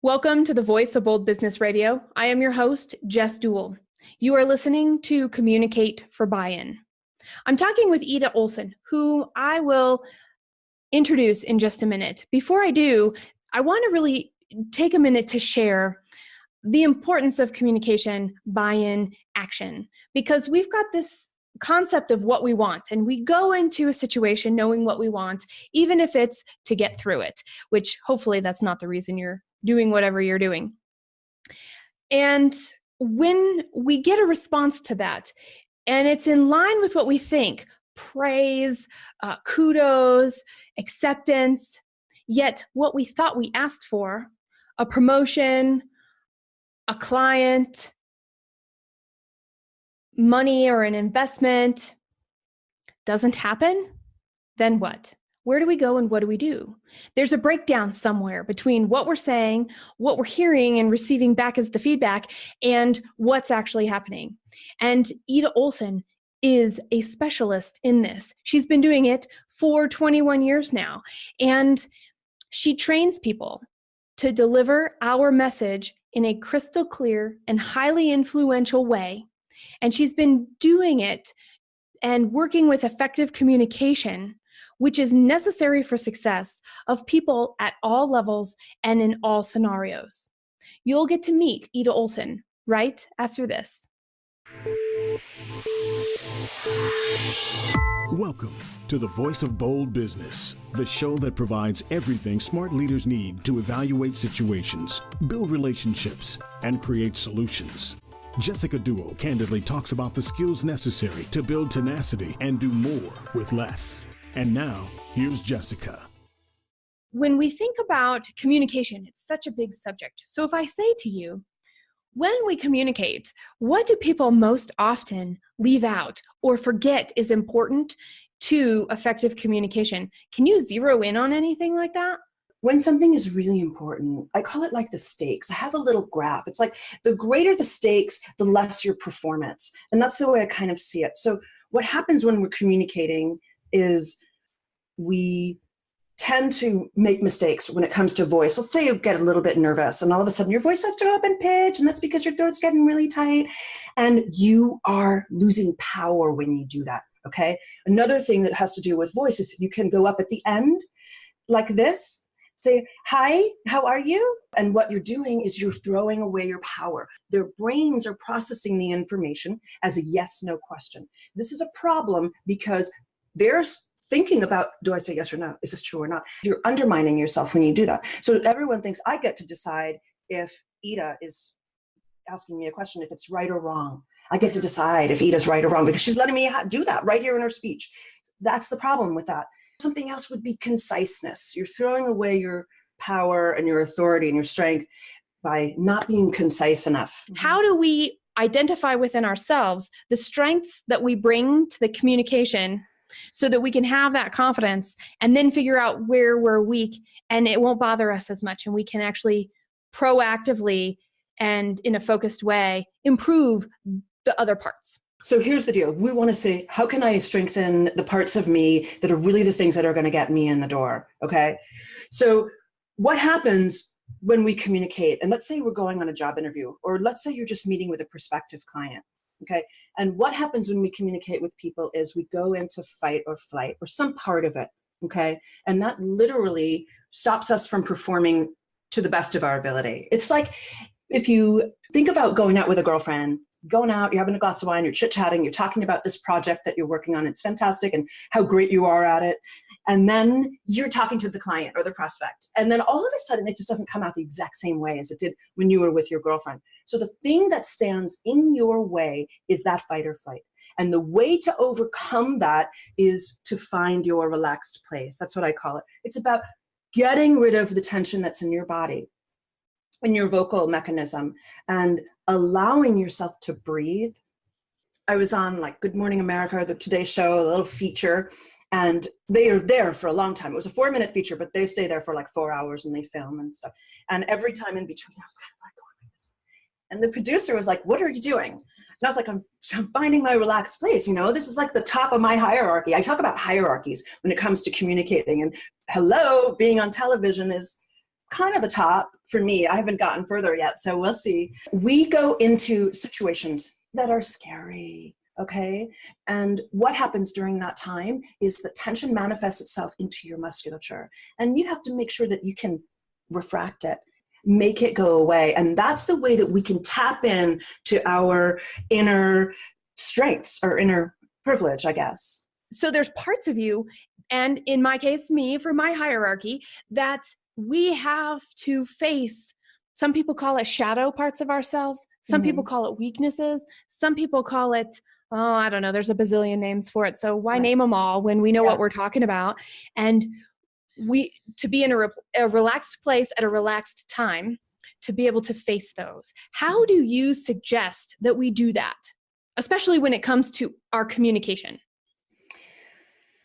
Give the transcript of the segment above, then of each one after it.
Welcome to the Voice of Bold Business Radio. I am your host, Jess Dewell. You are listening to Communicate for Buy-in. I'm talking with Ita Olsen, who I will introduce in just a minute. Before I do, I want to really take a minute to share the importance of communication, buy-in, action, because we've got this concept of what we want, and we go into a situation knowing what we want, even if it's to get through it, which hopefully that's not the reason you're doing whatever you're doing. And when we get a response to that, and it's in line with what we think, praise, kudos, acceptance, yet what we thought we asked for, a promotion, a client, money or an investment, doesn't happen, then what? Where do we go and what do we do? There's a breakdown somewhere between what we're saying, what we're hearing and receiving back as the feedback, and what's actually happening. And Ita Olsen is a specialist in this. She's been doing it for 21 years now. And she trains people to deliver our message in a crystal clear and highly influential way. And she's been doing it and working with effective communication, which is necessary for success of people at all levels and in all scenarios. You'll get to meet Ita Olsen right after this. Welcome to the Voice of Bold Business, the show that provides everything smart leaders need to evaluate situations, build relationships, and create solutions. Jessica Dewell candidly talks about the skills necessary to build tenacity and do more with less. And now, here's Jessica. When we think about communication, it's such a big subject. So if I say to you, when we communicate, what do people most often leave out or forget is important to effective communication? Can you zero in on anything like that? When something is really important, I call it like the stakes. I have a little graph. It's like the greater the stakes, the less your performance. And that's the way I kind of see it. So what happens when we're communicating is we tend to make mistakes when it comes to voice. Let's say you get a little bit nervous and all of a sudden your voice starts to go up in pitch, and that's because your throat's getting really tight and you are losing power when you do that, okay? Another thing that has to do with voice is you can go up at the end like this, say, hi, how are you? And what you're doing is you're throwing away your power. Their brains are processing the information as a yes, no question. This is a problem because they're thinking about, do I say yes or no? Is this true or not? You're undermining yourself when you do that. So everyone thinks I get to decide if Ita is asking me a question, if it's right or wrong. I get to decide if Ita's right or wrong because she's letting me do that right here in her speech. That's the problem with that. Something else would be conciseness. You're throwing away your power and your authority and your strength by not being concise enough. How do we identify within ourselves the strengths that we bring to the communication so that we can have that confidence and then figure out where we're weak and it won't bother us as much and we can actually proactively and in a focused way improve the other parts? So here's the deal. We want to say, how can I strengthen the parts of me that are really the things that are going to get me in the door? Okay. So what happens when we communicate? And let's say we're going on a job interview, or let's say you're just meeting with a prospective client. Okay. And what happens when we communicate with people is we go into fight or flight or some part of it. Okay. And that literally stops us from performing to the best of our ability. It's like if you think about going out with a girlfriend, going out, you're having a glass of wine, you're chit-chatting, you're talking about this project that you're working on, it's fantastic and how great you are at it. And then you're talking to the client or the prospect. And then all of a sudden, it just doesn't come out the exact same way as it did when you were with your girlfriend. So the thing that stands in your way is that fight or flight. And the way to overcome that is to find your relaxed place. That's what I call it. It's about getting rid of the tension that's in your body, in your vocal mechanism, and allowing yourself to breathe. I was on like Good Morning America, the Today Show, a little feature, and they are there for a long time. It was a 4-minute feature, but they stay there for like 4 hours and they film and stuff. And every time in between, I was kind of like going like this. And the producer was like, what are you doing? And I was like, I'm finding my relaxed place. You know, this is like the top of my hierarchy. I talk about hierarchies when it comes to communicating. And hello, being on television is kind of the top for me. I haven't gotten further yet, so we'll see. We go into situations that are scary, okay? And what happens during that time is that tension manifests itself into your musculature. And you have to make sure that you can refract it, make it go away. And that's the way that we can tap in to our inner strengths or inner privilege, I guess. So there's parts of you, and in my case, me, for my hierarchy, that we have to face. Some people call it shadow parts of ourselves. Some people call it weaknesses. Some people call it, oh, I don't know, there's a bazillion names for it. So why name them all when we know what we're talking about? And to be in a relaxed place at a relaxed time, to be able to face those. How do you suggest that we do that, especially when it comes to our communication?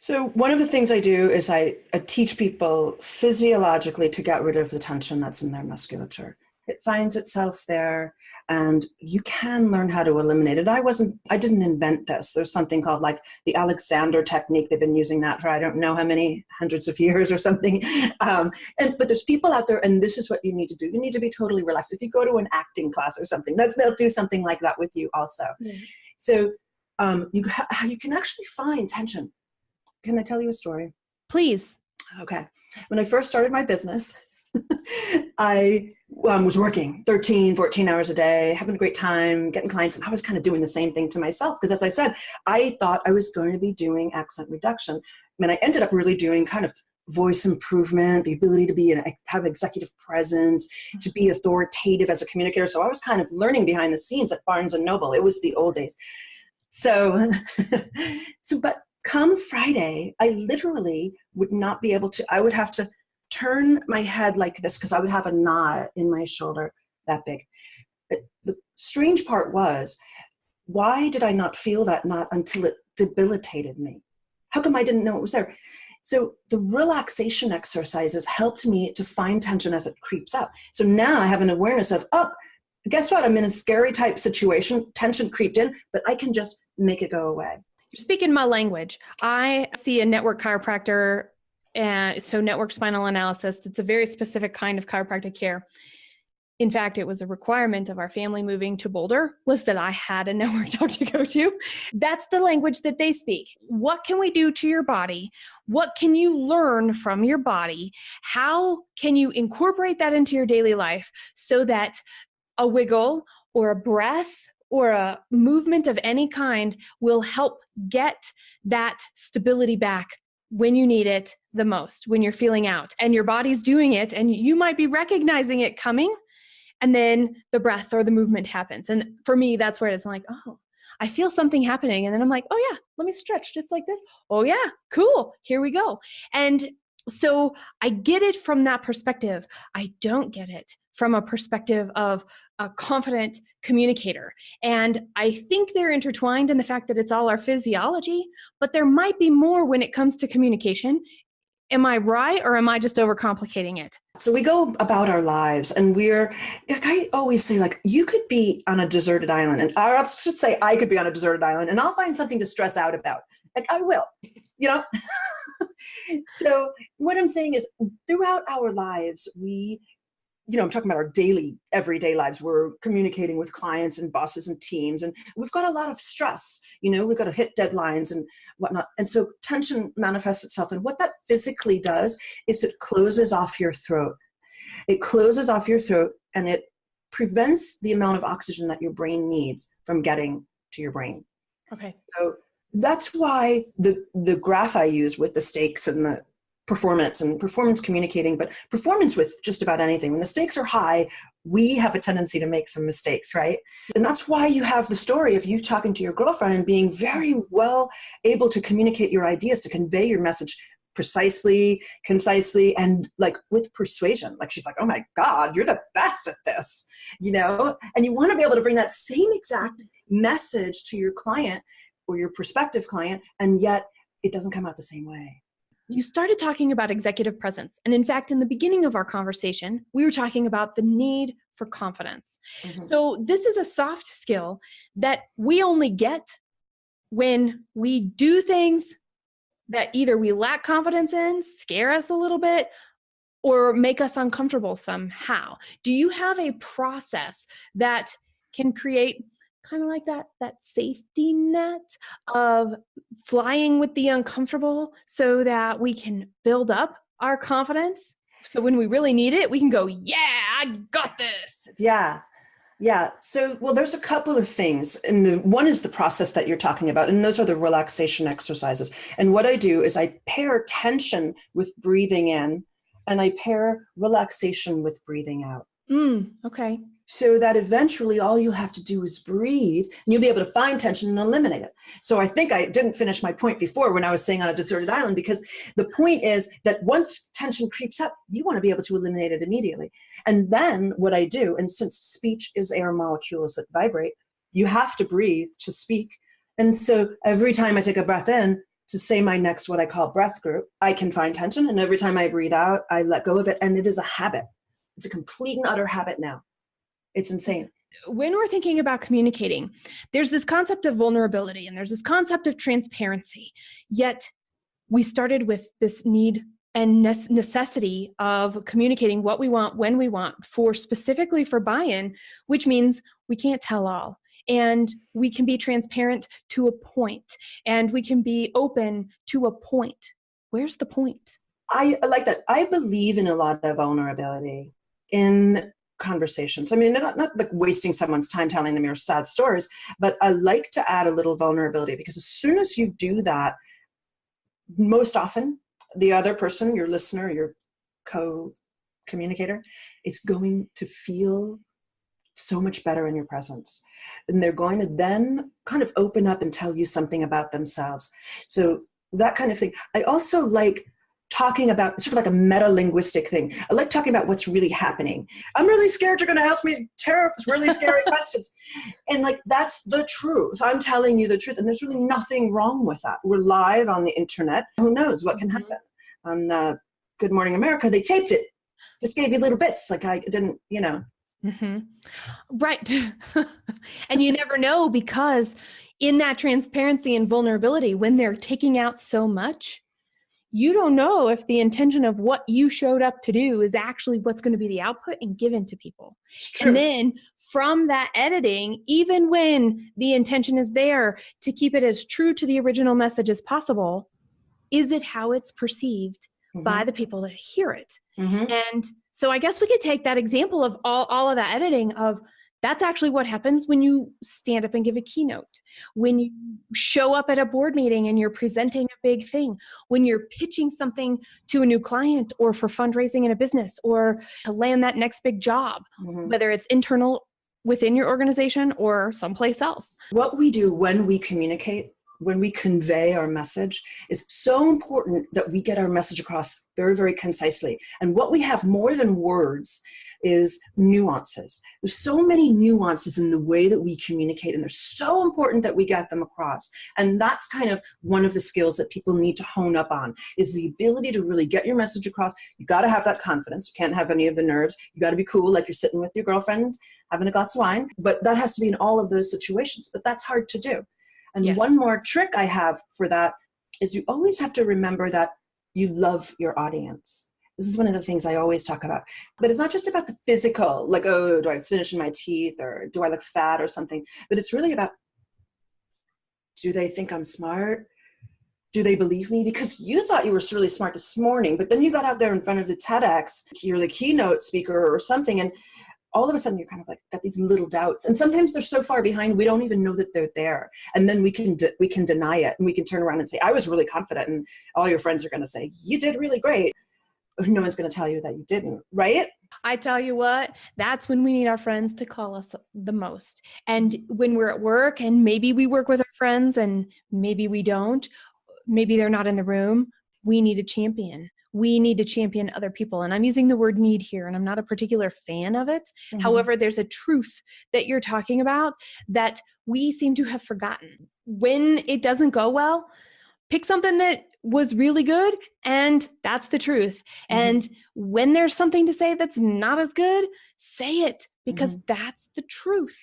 So one of the things I do is I teach people physiologically to get rid of the tension that's in their musculature. It finds itself there, and you can learn how to eliminate it. I didn't invent this. There's something called like the Alexander technique. They've been using that for I don't know how many hundreds of years or something. But there's people out there, and this is what you need to do. You need to be totally relaxed. If you go to an acting class or something, they'll do something like that with you also. Mm-hmm. So you can actually find tension. Can I tell you a story? Please. Okay. When I first started my business, I was working 13, 14 hours a day, having a great time, getting clients, and I was kind of doing the same thing to myself because, as I said, I thought I was going to be doing accent reduction. I mean, I ended up really doing kind of voice improvement, the ability to have executive presence, to be authoritative as a communicator. So I was kind of learning behind the scenes at Barnes & Noble. It was the old days. But come Friday, I literally would not be able to, I would have to turn my head like this because I would have a knot in my shoulder that big. But the strange part was, why did I not feel that knot until it debilitated me? How come I didn't know it was there? So the relaxation exercises helped me to find tension as it creeps up. So now I have an awareness of, oh, guess what? I'm in a scary type situation, tension creeped in, but I can just make it go away. You're speaking my language. I see a network chiropractor, and so network spinal analysis. It's a very specific kind of chiropractic care. In fact, it was a requirement of our family moving to Boulder was that I had a network doctor to go to. That's the language that they speak. What can we do to your body? What can you learn from your body? How can you incorporate that into your daily life so that a wiggle or a breath or a movement of any kind will help get that stability back when you need it the most, when you're feeling out and your body's doing it and you might be recognizing it coming, and then the breath or the movement happens. And for me, that's where it is. I'm like, oh, I feel something happening. And then I'm like, oh yeah, let me stretch just like this. Oh yeah, cool, here we go. And so I get it from that perspective. I don't get it from a perspective of a confident communicator. And I think they're intertwined in the fact that it's all our physiology, but there might be more when it comes to communication. Am I right, or am I just overcomplicating it? So we go about our lives, and I always say, like, you could be on a deserted island, and I should say I could be on a deserted island, and I'll find something to stress out about. Like, I will, So what I'm saying is, throughout our lives, I'm talking about our daily, everyday lives. We're communicating with clients and bosses and teams, and we've got a lot of stress. We've got to hit deadlines and whatnot. And so tension manifests itself. And what that physically does is it closes off your throat. It closes off your throat, and it prevents the amount of oxygen that your brain needs from getting to your brain. Okay. So that's why the graph I use with the stakes and the performance communicating, but performance with just about anything. When the stakes are high, we have a tendency to make some mistakes, right? And that's why you have the story of you talking to your girlfriend and being very well able to communicate your ideas, to convey your message precisely, concisely, and like with persuasion. Like, she's like, oh my God, you're the best at this, and you want to be able to bring that same exact message to your client or your prospective client, and yet it doesn't come out the same way. You started talking about executive presence. And in fact, in the beginning of our conversation, we were talking about the need for confidence. Mm-hmm. So this is a soft skill that we only get when we do things that either we lack confidence in, scare us a little bit, or make us uncomfortable somehow. Do you have a process that can create kind of like that safety net of flying with the uncomfortable so that we can build up our confidence? So when we really need it, we can go, yeah, I got this. Yeah. Yeah. So, well, there's a couple of things. And one is the process that you're talking about. And those are the relaxation exercises. And what I do is I pair tension with breathing in, and I pair relaxation with breathing out. Okay. So that eventually all you have to do is breathe, and you'll be able to find tension and eliminate it. So I think I didn't finish my point before when I was saying on a deserted island, because the point is that once tension creeps up, you want to be able to eliminate it immediately. And then what I do, and since speech is air molecules that vibrate, you have to breathe to speak. And so every time I take a breath in to say my next, what I call breath group, I can find tension. And every time I breathe out, I let go of it. And it is a habit. It's a complete and utter habit now. It's insane. When we're thinking about communicating, there's this concept of vulnerability and there's this concept of transparency. Yet we started with this need and necessity of communicating what we want, when we want, specifically for buy-in, which means we can't tell all. And we can be transparent to a point, and we can be open to a point. Where's the point? I like that. I believe in a lot of vulnerability in conversations. I mean, not like wasting someone's time telling them your sad stories, but I like to add a little vulnerability, because as soon as you do that, most often the other person, your listener, your co-communicator, is going to feel so much better in your presence. And they're going to then kind of open up and tell you something about themselves. So that kind of thing. I also like talking about sort of like a meta-linguistic thing. I like talking about what's really happening. I'm really scared you're going to ask me really scary questions. And like, that's the truth. I'm telling you the truth. And there's really nothing wrong with that. We're live on the internet. Who knows what can happen? On Good Morning America, they taped it. Just gave you little bits. Like I didn't, Right. And you never know, because in that transparency and vulnerability, when they're taking out so much, you don't know if the intention of what you showed up to do is actually what's going to be the output and given to people. It's true. And then from that editing, even when the intention is there to keep it as true to the original message as possible, is it how it's perceived by the people that hear it? And so I guess we could take that example of all of that editing of, that's actually what happens when you stand up and give a keynote, when you show up at a board meeting and you're presenting a big thing, when you're pitching something to a new client or for fundraising in a business or to land that next big job, whether it's internal within your organization or someplace else. What we do when we communicate, when we convey our message, is so important that we get our message across very, very concisely. And what we have more than words is nuances. There's so many nuances in the way that we communicate, and they're so important that we get them across. And that's kind of one of the skills that people need to hone up on, is the ability to really get your message across. You got to have that confidence. You can't have any of the nerves. You got to be cool, like you're sitting with your girlfriend having a glass of wine. But that has to be in all of those situations. But that's hard to do. And one more trick I have for that is you always have to remember that you love your audience. This is one of the things I always talk about. But it's not just about the physical, like, oh, do I finish in my teeth, or do I look fat or something? But it's really about, do they think I'm smart? Do they believe me? Because you thought you were really smart this morning, but then you got out there in front of the TEDx, you're the keynote speaker or something, and all of a sudden you're kind of like got these little doubts. And sometimes they're so far behind, we don't even know that they're there. And then we can deny it, and we can turn around and say, I was really confident. And all your friends are going to say, you did really great. No one's going to tell you that you didn't, right? I tell you what, that's when we need our friends to call us the most. And when we're at work, and maybe we work with our friends and maybe we don't, maybe they're not in the room, we need a champion. We need to champion other people. And I'm using the word need here, and I'm not a particular fan of it. However, there's a truth that you're talking about that we seem to have forgotten. When it doesn't go well, pick something that was really good, and that's the truth. And when there's something to say that's not as good, say it, because that's the truth.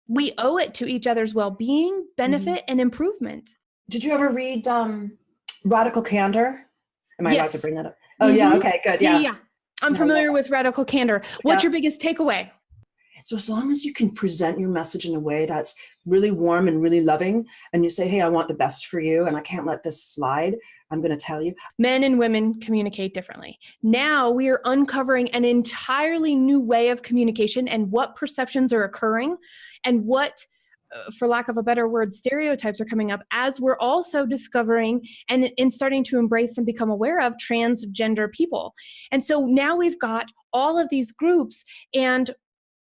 We owe it to each other's well-being, benefit, and improvement. Did you ever read Radical Candor? Am I allowed to bring that up? Oh, yeah. Okay, good. Yeah. I'm familiar with radical candor. What's your biggest takeaway? So as long as you can present your message in a way that's really warm and really loving, and you say, hey, I want the best for you, and I can't let this slide, I'm going to tell you. Men and women communicate differently. Now we are uncovering an entirely new way of communication and what perceptions are occurring and what, for lack of a better word, stereotypes are coming up as we're also discovering and starting to embrace and become aware of transgender people. And so now we've got all of these groups, and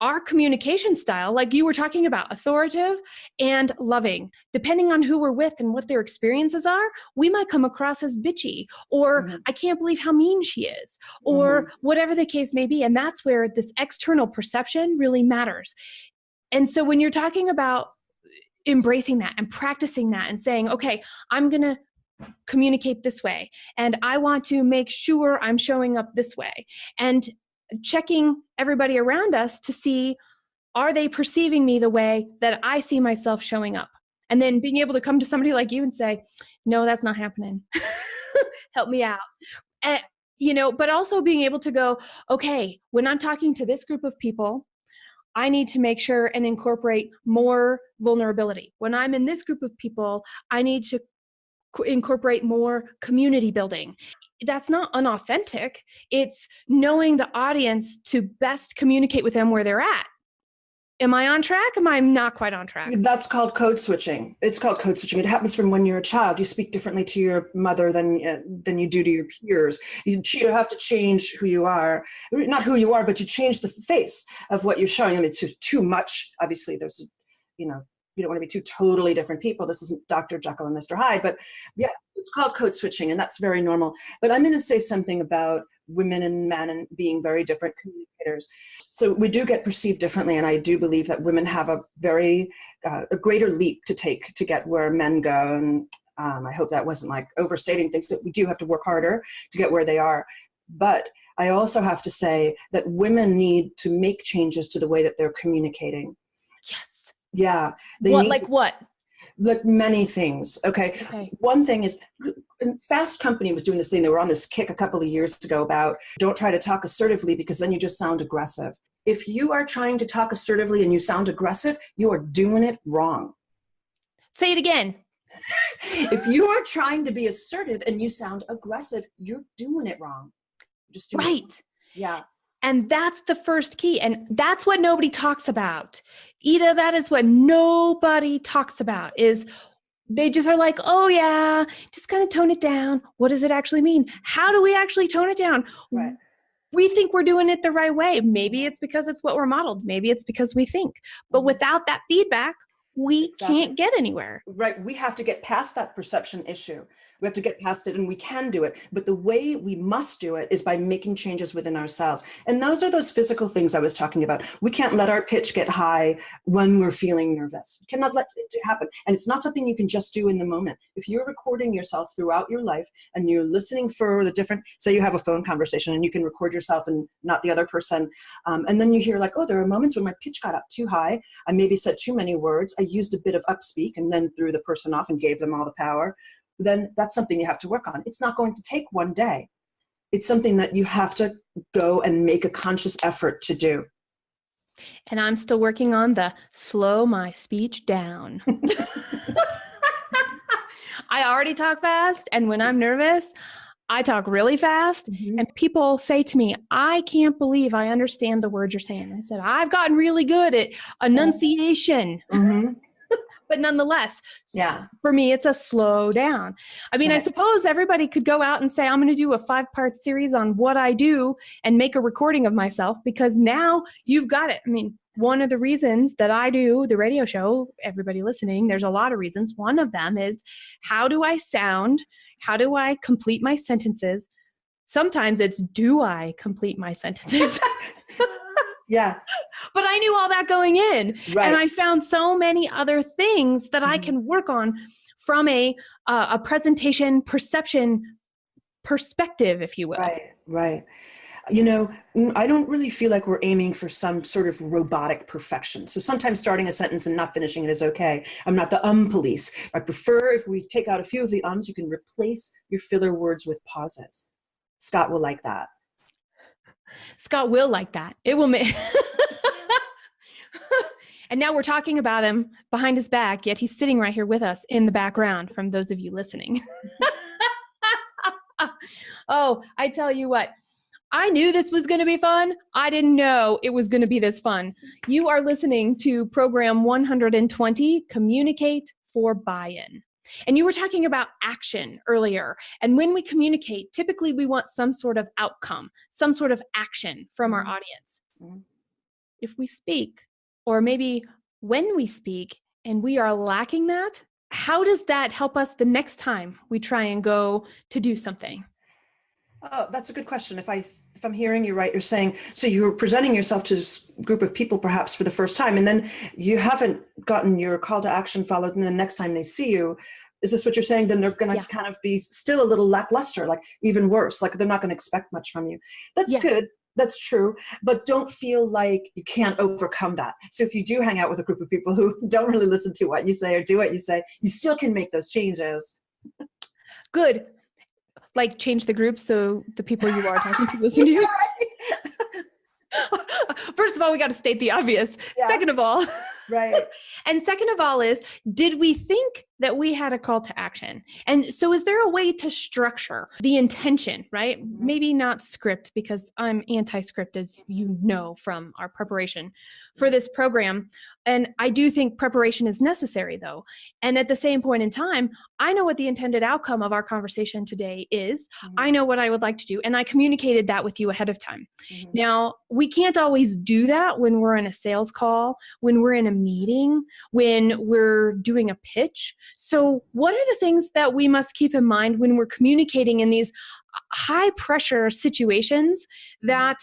our communication style, like you were talking about, authoritative and loving. Depending on who we're with and what their experiences are, we might come across as bitchy, or I can't believe how mean she is, or whatever the case may be. And that's where this external perception really matters. And so when you're talking about embracing that and practicing that and saying, okay, I'm going to communicate this way, and I want to make sure I'm showing up this way, and checking everybody around us to see, are they perceiving me the way that I see myself showing up? And then being able to come to somebody like you and say, no, that's not happening. Help me out. And, but also being able to go, okay, when I'm talking to this group of people, I need to make sure and incorporate more vulnerability. When I'm in this group of people, I need to incorporate more community building. That's not unauthentic. It's knowing the audience to best communicate with them where they're at. Am I on track? Am I not quite on track? That's called code switching. It's called code switching. It happens from when you're a child. You speak differently to your mother than you do to your peers. You have to change who you are. Not who you are, but you change the face of what you're showing. I mean, too much. Obviously, there's, you don't want to be two totally different people. This isn't Dr. Jekyll and Mr. Hyde, but yeah, it's called code switching, and that's very normal. But I'm going to say something about women and men and being very different communicators. So we do get perceived differently, and I do believe that women have a very a greater leap to take to get where men go. And I hope that wasn't like overstating things. That we do have to work harder to get where they are. But I also have to say that women need to make changes to the way that they're communicating. Yes. Yeah. What? Like many things. Okay. One thing is, Fast Company was doing this thing. They were on this kick a couple of years ago about don't try to talk assertively because then you just sound aggressive. If you are trying to talk assertively and you sound aggressive, you are doing it wrong. Say it again. If you are trying to be assertive and you sound aggressive, you're doing it wrong. Just doing it wrong. Yeah. And that's the first key. And that's what nobody talks about. Ita, that is what nobody talks about, is they just are like, oh yeah, just kind of tone it down. What does it actually mean? How do we actually tone it down? Right. We think we're doing it the right way. Maybe it's because it's what we're modeled. Maybe it's because we think. But without that feedback, we can't get anywhere. Right. We have to get past that perception issue. We have to get past it, and we can do it. But the way we must do it is by making changes within ourselves. And those are those physical things I was talking about. We can't let our pitch get high when we're feeling nervous. We cannot let it happen. And it's not something you can just do in the moment. If you're recording yourself throughout your life and you're listening for the different, say you have a phone conversation and you can record yourself and not the other person. And then you hear like, oh, there are moments when my pitch got up too high. I maybe said too many words. I used a bit of upspeak and then threw the person off and gave them all the power. Then that's something you have to work on. It's not going to take one day. It's something that you have to go and make a conscious effort to do. And I'm still working on the slow my speech down. I already talk fast, and when I'm nervous, I talk really fast, and people say to me, I can't believe I understand the words you're saying. I said, I've gotten really good at enunciation. But nonetheless, for me, it's a slow down. I mean, I suppose everybody could go out and say, I'm going to do a 5-part series on what I do and make a recording of myself, because now you've got it. I mean, one of the reasons that I do the radio show, everybody listening, there's a lot of reasons. One of them is, how do I sound? How do I complete my sentences? Sometimes it's, do I complete my sentences? Yeah. But I knew all that going in. Right. And I found so many other things that I can work on from a presentation perception perspective, if you will. Right. You know, I don't really feel like we're aiming for some sort of robotic perfection. So sometimes starting a sentence and not finishing it is okay. I'm not the police. I prefer if we take out a few of the ums, you can replace your filler words with pauses. Scott will like that. Scott will like that. It will make. And now we're talking about him behind his back, yet he's sitting right here with us in the background from those of you listening. Oh, I tell you what, I knew this was going to be fun. I didn't know it was going to be this fun. You are listening to program 120, Communicate for Buy-in. And you were talking about action earlier. And when we communicate, typically we want some sort of outcome, some sort of action from our audience. If we speak, or maybe when we speak and we are lacking that, how does that help us the next time we try and go to do something? Oh, that's a good question. If I'm hearing you right, you're saying, so you're presenting yourself to this group of people perhaps for the first time, and then you haven't gotten your call to action followed, and then the next time they see you, is this what you're saying? Then they're going to kind of be still a little lackluster, like even worse, like they're not going to expect much from you. That's good. That's true. But don't feel like you can't overcome that. So if you do hang out with a group of people who don't really listen to what you say or do what you say, you still can make those changes. Good. Like change the group so the people you are talking to listen to you. First of all, we got to state the obvious. Yeah. Second of all, right. And second of all is, did we think that we had a call to action? And so is there a way to structure the intention, right? Maybe not script, because I'm anti-script, as you know from our preparation for this program. And I do think preparation is necessary, though. And at the same point in time, I know what the intended outcome of our conversation today is. I know what I would like to do, and I communicated that with you ahead of time. Now, we can't always do that when we're in a sales call, when we're in a meeting, when we're doing a pitch. So what are the things that we must keep in mind when we're communicating in these high pressure situations that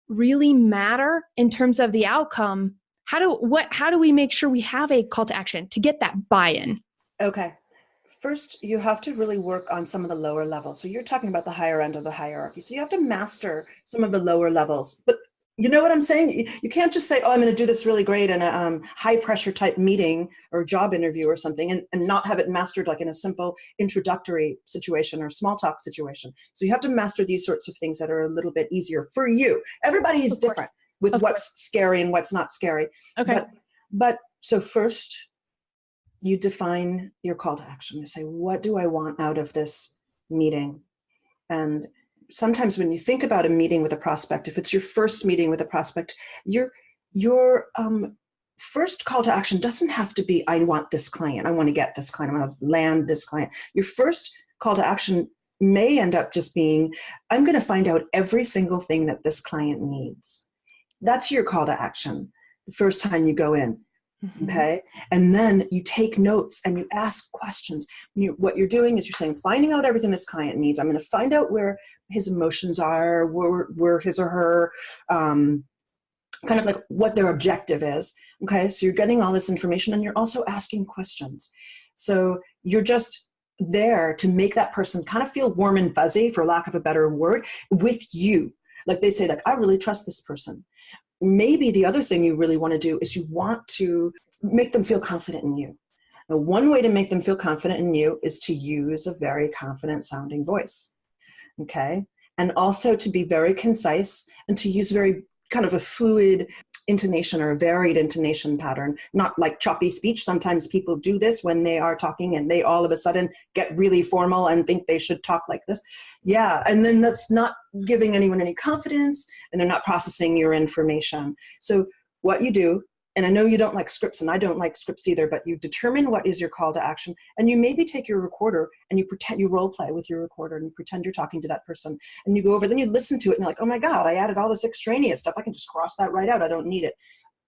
really matter in terms of the outcome? How do we make sure we have a call to action to get that buy-in? Okay. First, you have to really work on some of the lower levels. So you're talking about the higher end of the hierarchy. So you have to master some of the lower levels. But you know what I'm saying? You can't just say, oh, I'm going to do this really great in a high pressure type meeting or job interview or something and not have it mastered like in a simple introductory situation or small talk situation. So you have to master these sorts of things that are a little bit easier for you. Everybody is different with what's scary and what's not scary. Okay. But so first, you define your call to action. You say, what do I want out of this meeting? And sometimes when you think about a meeting with a prospect, if it's your first meeting with a prospect, your first call to action doesn't have to be, I want this client. I want to get this client. I want to land this client. Your first call to action may end up just being, I'm going to find out every single thing that this client needs. That's your call to action the first time you go in. Okay. And then you take notes and you ask questions. What you're doing is you're saying, finding out everything this client needs. I'm going to find out where his emotions are, where his or her, kind of like what their objective is. Okay. So you're getting all this information and you're also asking questions. So you're just there to make that person kind of feel warm and fuzzy, for lack of a better word, with you. Like they say, like, I really trust this person. Maybe the other thing you really want to do is you want to make them feel confident in you. Now, one way to make them feel confident in you is to use a very confident sounding voice. Okay. And also to be very concise and to use very kind of a fluid intonation or a varied intonation pattern, not like choppy speech. Sometimes people do this when they are talking and they all of a sudden get really formal and think they should talk like this. Yeah. And then that's not giving anyone any confidence and they're not processing your information. So what you do, and I know you don't like scripts and I don't like scripts either, but you determine what is your call to action and you maybe take your recorder and you pretend you role play with your recorder and you pretend you're talking to that person and you go over, then you listen to it and you're like, oh my God, I added all this extraneous stuff. I can just cross that right out. I don't need it.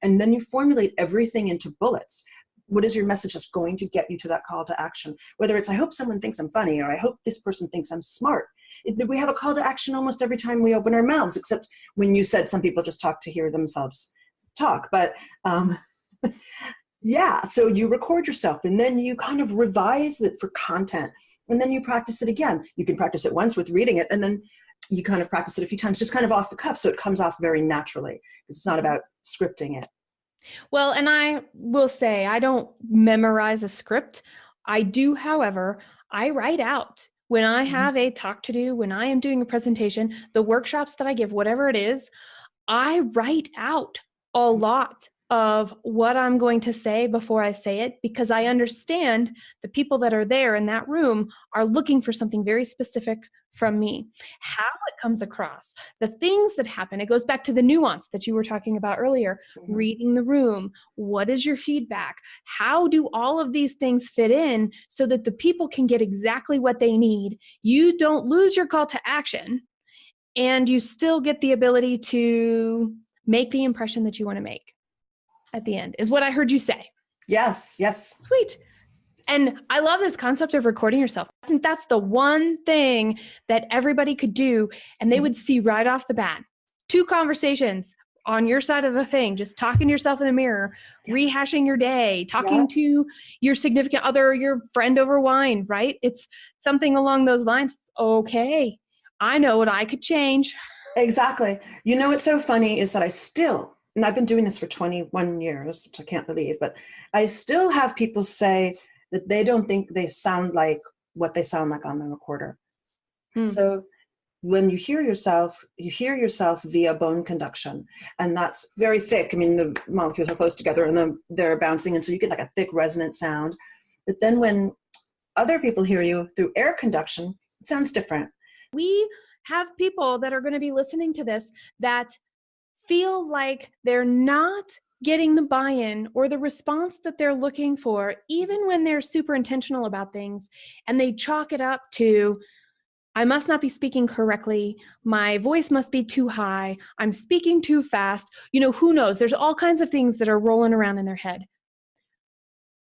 And then you formulate everything into bullets. What is your message that's going to get you to that call to action? Whether it's, I hope someone thinks I'm funny, or I hope this person thinks I'm smart. We have a call to action almost every time we open our mouths, except when you said some people just talk to hear themselves talk. But yeah, so you record yourself and then you kind of revise it for content and then you practice it again. You can practice it once with reading it and then you kind of practice it a few times, just kind of off the cuff. So it comes off very naturally because it's not about scripting it. Well, and I will say, I don't memorize a script. I do, however, I write out When I have a talk to do, when I am doing a presentation, the workshops that I give, whatever it is, I write out a lot of what I'm going to say before I say it, because I understand the people that are there in that room are looking for something very specific from me. How it comes across, the things that happen, it goes back to the nuance that you were talking about earlier, reading the room. What is your feedback? How do all of these things fit in so that the people can get exactly what they need? You don't lose your call to action, and you still get the ability to make the impression that you want to make at the end, is what I heard you say. Yes, yes. Sweet. And I love this concept of recording yourself. I think that's the one thing that everybody could do, and they would see right off the bat. 2 conversations on your side of the thing, just talking to yourself in the mirror, rehashing your day, talking to your significant other, your friend over wine, right? It's something along those lines. Okay, I know what I could change. Exactly. You know, what's so funny is that I still, and I've been doing this for 21 years, which I can't believe, but I still have people say that they don't think they sound like what they sound like on the recorder. So when you hear yourself via bone conduction, and that's very thick. I mean, the molecules are close together and then they're bouncing, and so you get like a thick resonant sound. But then when other people hear you through air conduction, it sounds different. We have people that are going to be listening to this that feel like they're not getting the buy-in or the response that they're looking for, even when they're super intentional about things, and they chalk it up to, I must not be speaking correctly, my voice must be too high, I'm speaking too fast, who knows? There's all kinds of things that are rolling around in their head.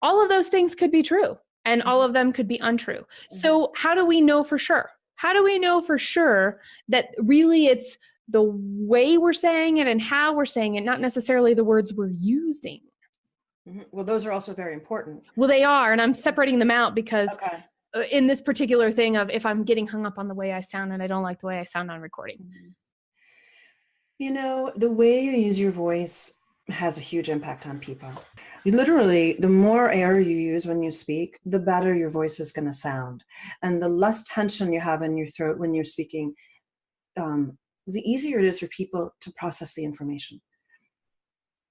All of those things could be true, and all of them could be untrue. So how do we know for sure? How do we know for sure that really it's the way we're saying it and how we're saying it, not necessarily the words we're using? Well, those are also very important. Well, they are, and I'm separating them out because in this particular thing of if I'm getting hung up on the way I sound and I don't like the way I sound on recording. The way you use your voice has a huge impact on people. Literally, the more air you use when you speak, the better your voice is going to sound. And the less tension you have in your throat when you're speaking, the easier it is for people to process the information.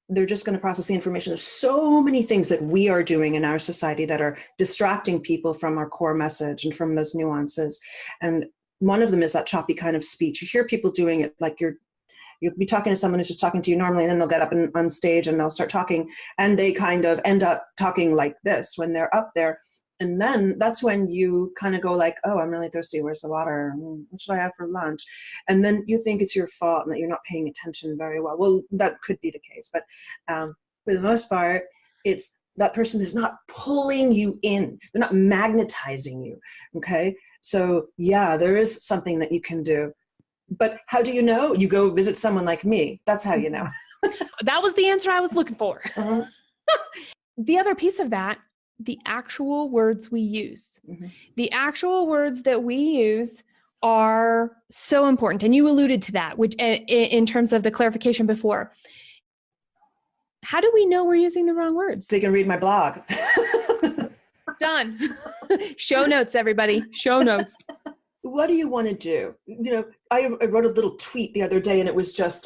They're just going to process the information. There's so many things that we are doing in our society that are distracting people from our core message and from those nuances. And one of them is that choppy kind of speech. You hear people doing it like you'll be talking to someone who's just talking to you normally, and then they'll get up on stage and they'll start talking, and they kind of end up talking like this when they're up there. And then that's when you kind of go like, oh, I'm really thirsty. Where's the water? What should I have for lunch? And then you think it's your fault and that you're not paying attention very well. Well, that could be the case. But for the most part, it's that person is not pulling you in. They're not magnetizing you. Okay. So yeah, there is something that you can do. But how do you know? You go visit someone like me. That's how you know. That was the answer I was looking for. The other piece of that, the actual words we use. The actual words that we use are so important. And you alluded to that, which in terms of the clarification before. How do we know we're using the wrong words? So you can read my blog. Done. Show notes, everybody. Show notes. What do you want to do? I wrote a little tweet the other day, and it was just,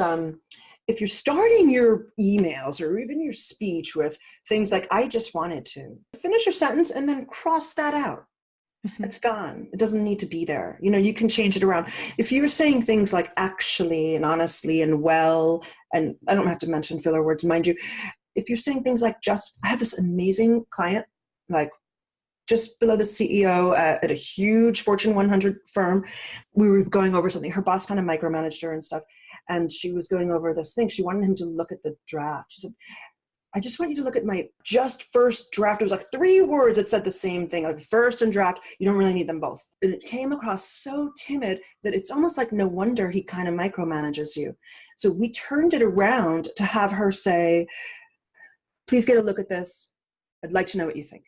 if you're starting your emails or even your speech with things like, I just wanted to, finish your sentence and then cross that out. It's gone. It doesn't need to be there. You can change it around. If you're saying things like actually and honestly and well, and I don't have to mention filler words, mind you, if you're saying things like just, I had this amazing client, like just below the CEO at a huge Fortune 100 firm. We were going over something. Her boss kind of micromanaged her and stuff. And she was going over this thing. She wanted him to look at the draft. She said, I just want you to look at my just first draft. It was like 3 words that said the same thing, like first and draft. You don't really need them both. And it came across so timid that it's almost like no wonder he kind of micromanages you. So we turned it around to have her say, please get a look at this. I'd like to know what you think.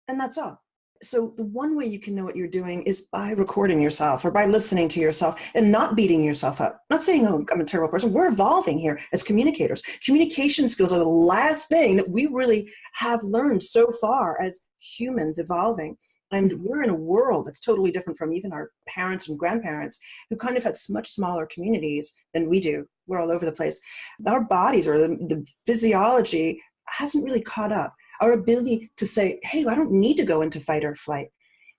And that's all. So the one way you can know what you're doing is by recording yourself or by listening to yourself and not beating yourself up. Not saying, oh, I'm a terrible person. We're evolving here as communicators. Communication skills are the last thing that we really have learned so far as humans evolving. And we're in a world that's totally different from even our parents and grandparents who kind of had much smaller communities than we do. We're all over the place. Our bodies or the physiology hasn't really caught up. Our ability to say, hey, I don't need to go into fight or flight.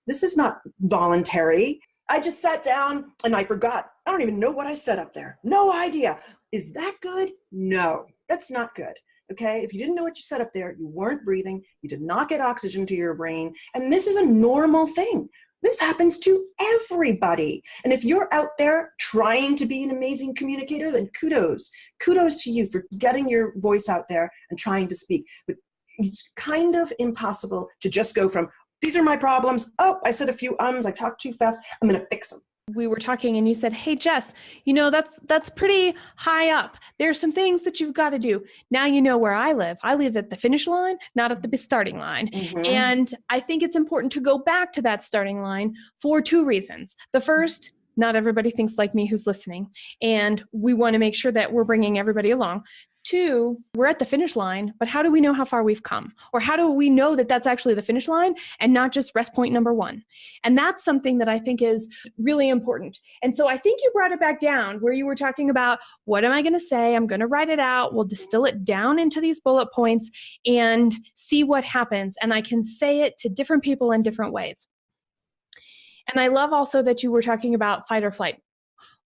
This is not voluntary. I just sat down and I forgot. I don't even know what I said up there. No idea. Is that good? No, that's not good. Okay, if you didn't know what you said up there, you weren't breathing, you did not get oxygen to your brain, and this is a normal thing. This happens to everybody. And if you're out there trying to be an amazing communicator, then kudos. Kudos to you for getting your voice out there and trying to speak. But it's kind of impossible to just go from, these are my problems. Oh, I said a few ums, I talked too fast, I'm going to fix them. We were talking and you said, hey, Jess, that's pretty high up. There's some things that you've got to do. Now you know where I live. I live at the finish line, not at the starting line. Mm-hmm. And I think it's important to go back to that starting line for two reasons. The first, not everybody thinks like me who's listening, and we want to make sure that we're bringing everybody along. Two, we're at the finish line, but how do we know how far we've come? Or how do we know that that's actually the finish line and not just rest point number one? And that's something that I think is really important. And so I think you brought it back down where you were talking about, what am I going to say? I'm going to write it out. We'll distill it down into these bullet points and see what happens. And I can say it to different people in different ways. And I love also that you were talking about fight or flight.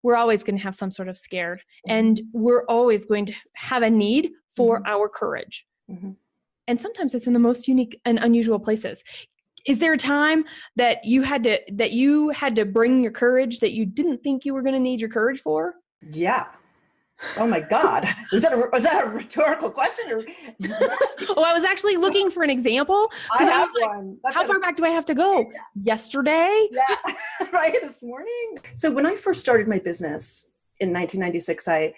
We're always going to have some sort of scared, and we're always going to have a need for our courage. Mm-hmm. And sometimes it's in the most unique and unusual places. Is there a time that you had to bring your courage that you didn't think you were going to need your courage for? Yeah. Oh my God. Was that a rhetorical question? Or? Oh, I was actually looking for an example. I have one. How far back do I have to go? Yesterday? Yeah, right, this morning. So when I first started my business in 1996, I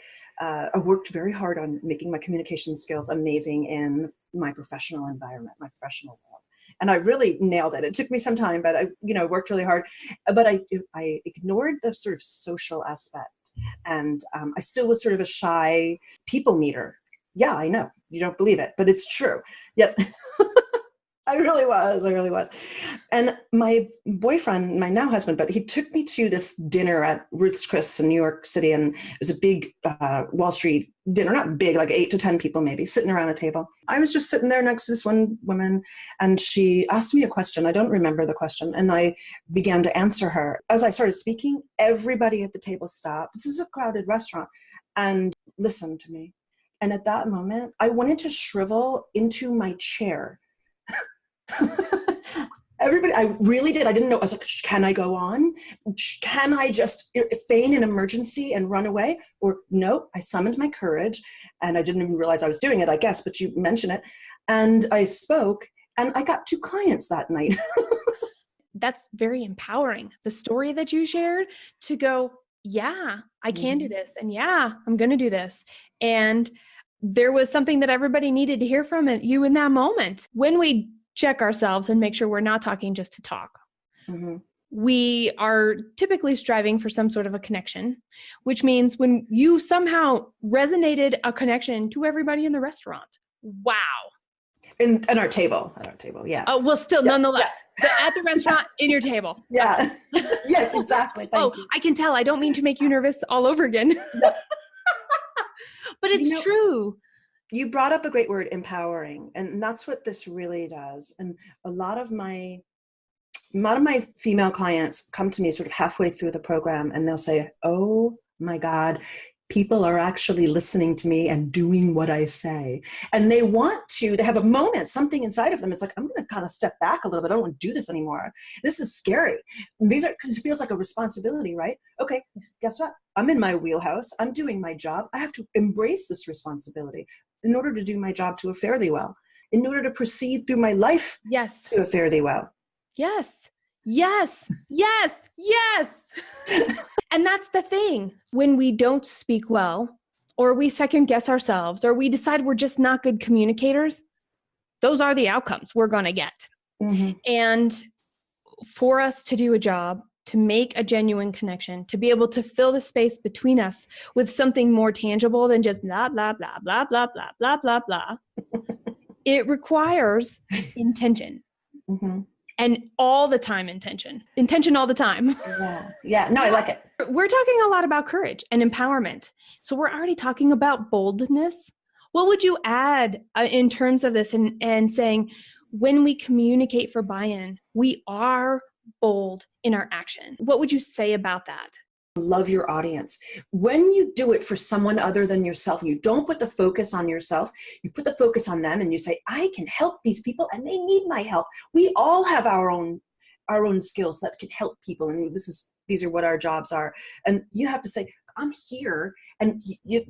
worked very hard on making my communication skills amazing in my professional environment, my professional world. And I really nailed it. It took me some time, but I worked really hard. But I ignored the sort of social aspect. And I still was sort of a shy people meter. Yeah, I know. You don't believe it, but it's true. Yes. I really was. And my boyfriend, my now husband, but he took me to this dinner at Ruth's Chris in New York City. And it was a big Wall Street dinner, not big, like 8 to 10 people maybe, sitting around a table. I was just sitting there next to this one woman, and she asked me a question. I don't remember the question. And I began to answer her. As I started speaking, everybody at the table stopped. This is a crowded restaurant, and listened to me. And at that moment, I wanted to shrivel into my chair. Everybody, I really did. I didn't know. I was like, can I go on? Can I just feign an emergency and run away? Or no, I summoned my courage, and I didn't even realize I was doing it, I guess, but you mentioned it. And I spoke, and I got 2 clients that night. That's very empowering. The story that you shared to go, yeah, I can do this. And yeah, I'm going to do this. And there was something that everybody needed to hear from you in that moment. When we check ourselves and make sure we're not talking just to talk. Mm-hmm. We are typically striving for some sort of a connection, which means when you somehow resonated a connection to everybody in the restaurant. Wow. And at our table, yeah. Oh, well, still, nonetheless, at the restaurant, in your table. Yeah. Yes, exactly. Thank you. I can tell. I don't mean to make you nervous all over again. No. But it's true. You brought up a great word, empowering, and that's what this really does. And a lot of my female clients come to me sort of halfway through the program, and they'll say, oh my God, people are actually listening to me and doing what I say. And they have a moment, something inside of them. It's like, I'm going to kind of step back a little bit. I don't want to do this anymore. This is scary. Because it feels like a responsibility, right? Okay, guess what? I'm in my wheelhouse. I'm doing my job. I have to embrace this responsibility in order to do my job to a fairly well, in order to proceed through my life to a fairly well. Yes. And that's the thing. When we don't speak well, or we second guess ourselves, or we decide we're just not good communicators, those are the outcomes we're going to get. Mm-hmm. And for us to do a job, to make a genuine connection, to be able to fill the space between us with something more tangible than just blah, blah, blah, blah, blah, blah, blah, blah, blah, it requires intention. Mm-hmm. and all the time intention all the time. Yeah. No, I like it. We're talking a lot about courage and empowerment. So we're already talking about boldness. What would you add in terms of this and saying, when we communicate for buy-in, we are bold in our action? What would you say about that? Love your audience. When you do it for someone other than yourself, and you don't put the focus on yourself, you put the focus on them and you say, I can help these people and they need my help. We all have our own skills that can help people. And these are what our jobs are. And you have to say, I'm here and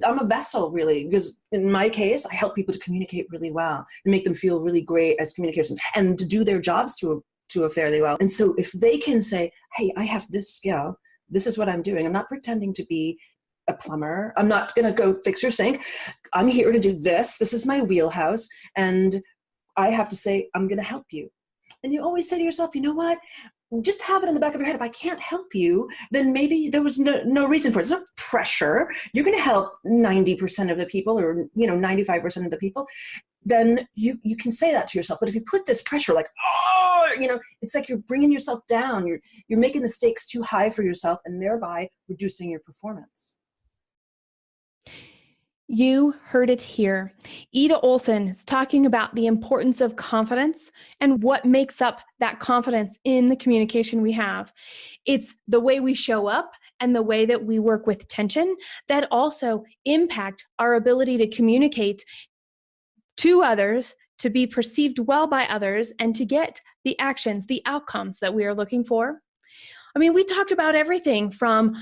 I'm a vessel, really, because in my case, I help people to communicate really well and make them feel really great as communicators and to do their jobs to a fairly well. And so if they can say, hey, I have this skill, this is what I'm doing. I'm not pretending to be a plumber. I'm not going to go fix your sink. I'm here to do this. This is my wheelhouse. And I have to say, I'm going to help you. And you always say to yourself, you know what? Just have it in the back of your head. If I can't help you, then maybe there was no reason for it. There's no pressure. You're going to help 90% of the people or 95% of the people. Then you can say that to yourself. But if you put this pressure like, it's like you're bringing yourself down. You're making the stakes too high for yourself and thereby reducing your performance. You heard it here. Ita Olsen is talking about the importance of confidence and what makes up that confidence in the communication we have. It's the way we show up and the way that we work with tension that also impact our ability to communicate to others, to be perceived well by others, and to get the actions, the outcomes that we are looking for. I mean, we talked about everything from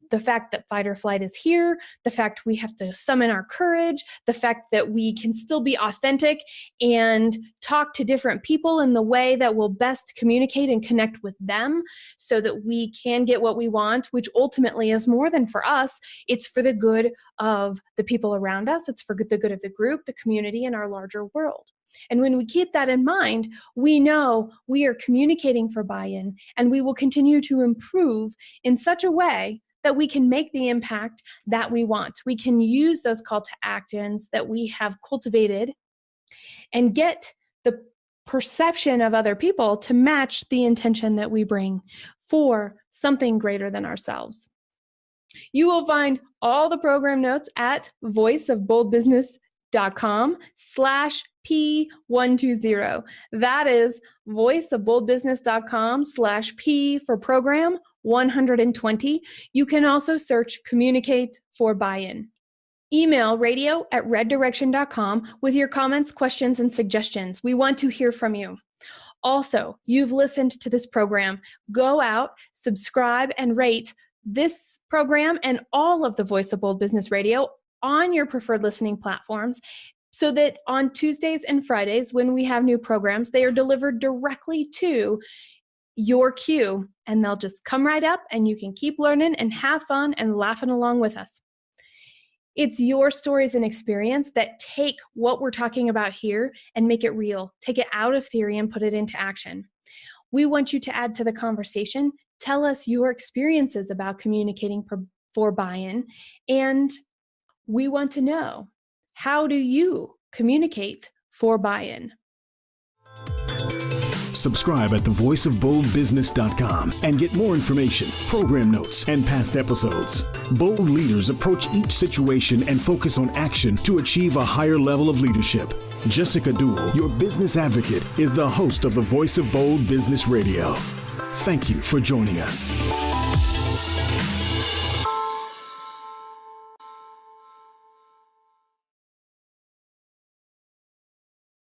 the fact that fight or flight is here, the fact we have to summon our courage, the fact that we can still be authentic and talk to different people in the way that will best communicate and connect with them so that we can get what we want, which ultimately is more than for us. It's for the good of the people around us. It's for the good of the group, the community, and our larger world. And when we keep that in mind, we know we are communicating for buy-in, and we will continue to improve in such a way that we can make the impact that we want. We can use those call to actions that we have cultivated and get the perception of other people to match the intention that we bring for something greater than ourselves. You will find all the program notes at voiceofboldbusiness.com/P120. That is voiceofboldbusiness.com/P for program 120. You can also search Communicate for Buy-in. Email radio@reddirection.com with your comments, questions, and suggestions. We want to hear from you. Also, you've listened to this program. Go out, subscribe, and rate this program and all of the Voice of Bold Business Radio on your preferred listening platforms so that on Tuesdays and Fridays when we have new programs, they are delivered directly to your queue, and they'll just come right up and you can keep learning and have fun and laughing along with us. It's your stories and experience that take what we're talking about here and make it real, take it out of theory and put it into action. We want you to add to the conversation. Tell us your experiences about communicating for buy-in, and we want to know, how do you communicate for buy-in? Subscribe at thevoiceofboldbusiness.com and get more information, program notes, and past episodes. Bold leaders approach each situation and focus on action to achieve a higher level of leadership. Jessica Dewell, your business advocate, is the host of the Voice of Bold Business Radio. Thank you for joining us.